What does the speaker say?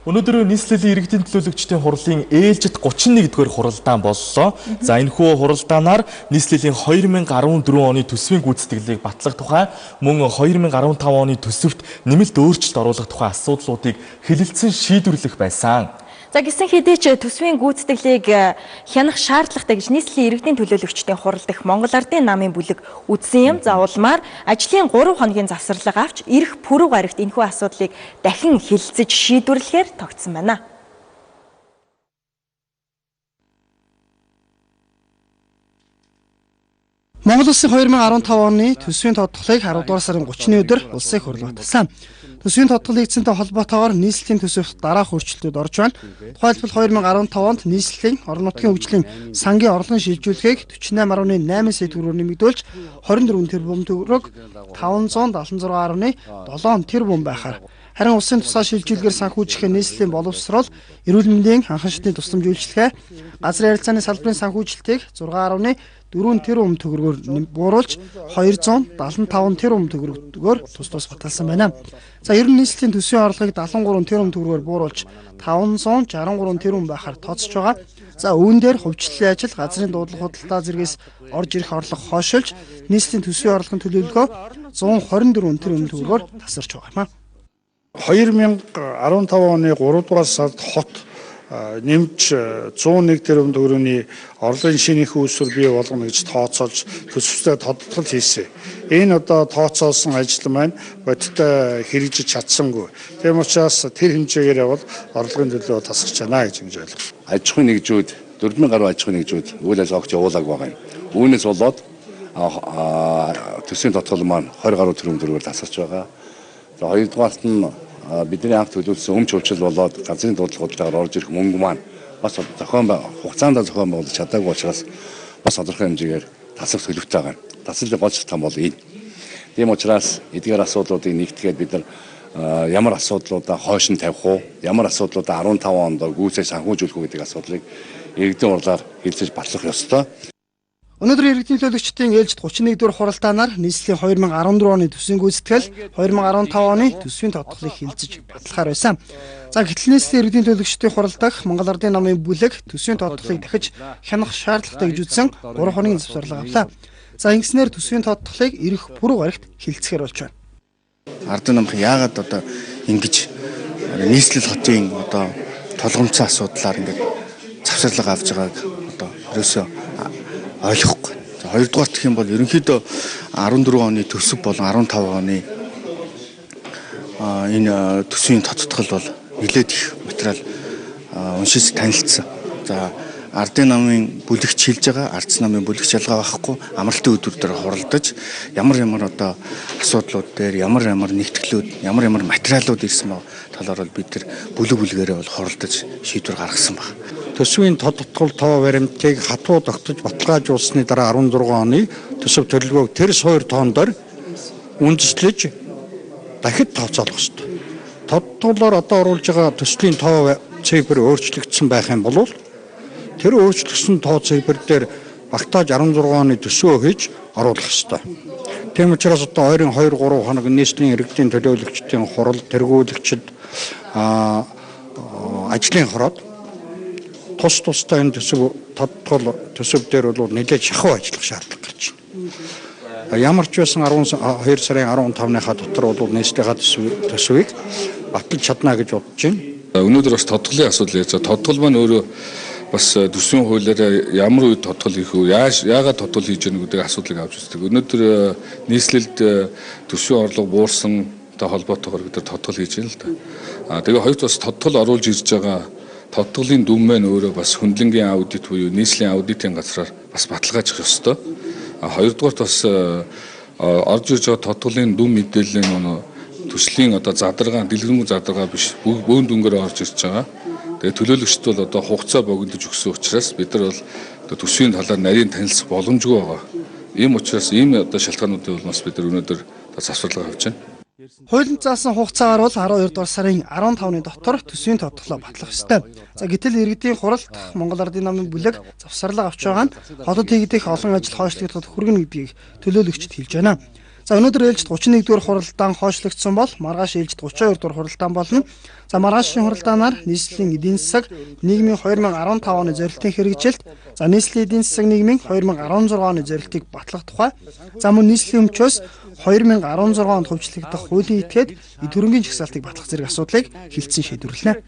Өнөөдөр нийслэлийн иргэдийн төлөөлөгчдийн хурлын ээлжид 31-р хуралдаан боллоо. За энэхүү хуралдаанаар нийслэлийн 2014 оны төсвийн гүйцэтгэлийг батлах тухай мөн 2015 оны төсөвт нэмэлт өөрчлөлт оруулах тухай асуудлуудыг хэлэлцэн шийдвэрлэх байсан. За гисэн хэдий ч төсвийн гүйцэтгэлийг хянах шаардлагатай гэж нийслэлийн иргэдийн төлөөлөгчдийн хурал дэх Монгол Ардын намын бүлэг үзсэн юм. За улмаар ажлын 3 хоногийн завсарлага авч ирэх пүрэв гарагт энэхүү асуудлыг дахин хэлэлцэж шийдвэрлэхээр тогтсон байна. Монгол Улсын 2015 оны төсвийн тодтолыг 10 дугаар сарын 30-ны өдөр улсын хурл баталсан. Төсвийн тодтол хийгдсэнтэй холбоотойгоор нийслэлийн төсөвт дараах өөрчлөлтүүд орж байна. Тухайлбал 2015 онд нийслэлийн орон нутгийн хөгжлийн сангийн орлогын шилжүүлэхийг 48.8 сая төгрөгөөр нэмэгдүүлж 24 тэрбум төгрөг 576.7 тэрбум байхаар харин улсын тусгай шилжүүлгээр санхүүжих нийслэлийн боловсрол, эрүүл мэндийн анхан шатны тусламж үйлчилгээ, газрын харилцааны салбарын санхүүжилтийг 6.4 тэрбум төгрөгөөр бууруулж 275 тэрбум төгрөгөөр тус баталсан байна. За ер нь нийслэлийн төсвийн орлогыг 73 тэрбум төгрөгөөр бууруулж 563 тэрбум байхаар тооцож байгаа. За үүн дээр хувьчлалын ажил, газрын дуудлага худалдаа зэргээс орж ирэх орлого хойшилж нийслэлийн төсвийн орлогын төлөвлөгөө 124 тэрбум төгрөгөөр тасарч байгаа юм. 2015 оны 3 дугаар сард хот нэмж 101 тэрбум төгрөгийн орлогын шинэх үүсвэр бий болгоно гэж тооцоолж төсөвтэй тодтол хийсэн. Энэ одоо тооцоолсон ажил маань бодиттой хэрэгжиж чадсангүй. Тийм учраас тэр хэмжээгээр бол орлогын төлөө тасарч байна гэж ингэж ойлгож байна. Аж ахуйн нэгжүүд 4,000 гаруй аж ахуйн нэгжүүд үйл ажиллагааг явуулаагүй байгаа юм. Үүнээс болоод төсвийн тодтол маань 20 гаруй тэрбум төгрөгөөр тасарч байгаа. За хоёрдугаарт нь бидний анх төлөвлөсөн өмч үйлчил болоод газрын дуудлага худалдаагаар орж ирэх мөнгө маань бас хугацаанд зохион байгуулж чадаагүй учраас бас тодорхой хэмжээгээр тасах төлөвтэй байгаа. Тасалбарын гол шалтгаан бол энэ. Тийм учраас эдгээр асуудлуудыг нэгтгэхэд бид нар ямар асуудлуудаа хойш нь тавих уу, ямар асуудлуудаа 15 онд гүйцэж санхүүжүүлэх үү гэдэг асуудлыг иргэдийн хурлаар хэлцэж батлах ёстой. Өнөөдөр иргэдийн төлөөлөгчдийн ээлжид 31-р хуралдаанаар нийслэлийн 2014 оны төсвийн гүйцэтгэл 2015 оны төсвийн тодтолыг хэлэлцэж батлахаар байсан. За гэтэл нийслэлийн иргэдийн төлөөлөгчдийн хурал дэх Монгол Ардын намын бүлэг төсвийн тодтолыг дахиж хянах шаардлагатай гэж үзсэн 3 хоногийн завсарлага авлаа. За ингэснээр төсвийн тодтолыг ирэх пүрэв гарагт хэлэлцэхээр болж байна. Ардын намын яагаад одоо ингэж нийслэл хотын одоо толгомцсон асуудлаар ингэж завсарлага авч байгааг одоо ерөөсөө ойлгохгүй. За хоёрдугаар гэх юм бол ерөнхийдөө 14 оны төсөв болон 15 оны энэ төсвийн тодтол бол нэлээд их материал уншиж танилцсан. За Ардын намын бүлэгч хэлж байгаа, Ардс намын бүлэгч ялгаа байхгүй амралтын өдөр дээр хуралдаж ямар одоо асуудлууд дээр ямар нэгтгэлүүд, ямар материалууд ирсэн ба талаар бол бид нар бүлэг бүлгээрээ бол хуралдаж шийдвэр гаргасан байна. Төсвийн тодтол тоо баримтыг хатуу тогтож баталгаажуулсны дараа 16 оны төсөв төлөвлөгөөг тэр суур тооноор үндэслэж дахид тооцоолох ёстой. Тодтолоор одоо оруулж байгаа төслийн тоо цифр өөрчлөгдсөн байх юм бол тэр өөрчлөгдсөн тоо цифр дээр багтааж 16 оны төсвөө хийж оруулах ёстой. Тийм учраас одоо 22-3 хоног нийслэлийн иргэдийн төлөөлөгчдийн хурал, тэргүүлэгчид ажлын хороод тусдаа энэ төсөв тодтол төсөв дээр бол нэлээд шахуу ажиллах шаардлага гарч байна. Ямар ч байсан 12 сарын 15-ныхаа дотор бол нийслэлийн төсвийг баталж чадна гэж бодож байна. Өнөөдөр бас тодтолын асуудал ярьж байгаа. Тодтол маань өөрөө бас төсвийн хуулиараа ямар үед тодтол хийх вэ? Яагаад тодтол хийж яах гэдэг асуудлыг авч үздэг. Өнөөдөр нийслэлд төсвийн орлого буурсантай холбоотойгоор бид тодтол хийж байна л да. Тэгээ хоёрт бас тодтол оруулж ирж байгаа тодтолын дүн маань өөрөө бас хөндлөнгийн аудит буюу нийслэлийн аудитын газраар бас баталгаажих ёстой. Хоёрдугаарт бас орж ирж байгаа тодтолын дүн мэдээллийн төслийн одоо задаргаа, дэлгэрэнгүй задаргаа биш бөөн дүнгээр орж ирж байгаа. Тэгээ төлөөлөгчд бол одоо хугацаа богинож өгсөн учраас бид нар бол одоо төсвийн талаар нарийн танилцах боломжгүй байгаа. Ийм учраас ийм одоо шалтгаануудыг бол бас бид нар өнөөдөр завсарлага авч байна. Хуулинд заасан хугацаагаар бол 12 дугаар сарын 15-ны дотор төсвийн тодтолоо батлах ёстой. За гэтэл иргэдийн хуралд Монгол Ардын намын бүлэг завсарлага авч байгаа нь хотод хийгдэх олон ажил хойшлогдоход хүргэнэ гэдгийг төлөөлөгчд хэлж байна. За өнөөдөр ээлжид 31-р хуралдаан хойшлогдсон бол маргааш ээлжид 32-р хуралдаан болно. За маргаашийн хуралдаанаар нийслэлийн эдийн засаг нийгмийн 2015 оны зорилтын хэрэгжилт, за нийслэлийн эдийн засаг нийгмийн 2016 оны зорилтыг батлах тухай, за мөн нийслэлийн өмчөөс 2016 онд хувьчлагдах хуулийн этгээд төрөнгийн жагсаалтыг батлах зэрэг асуудлыг хилцэн шийдвэрлэнэ.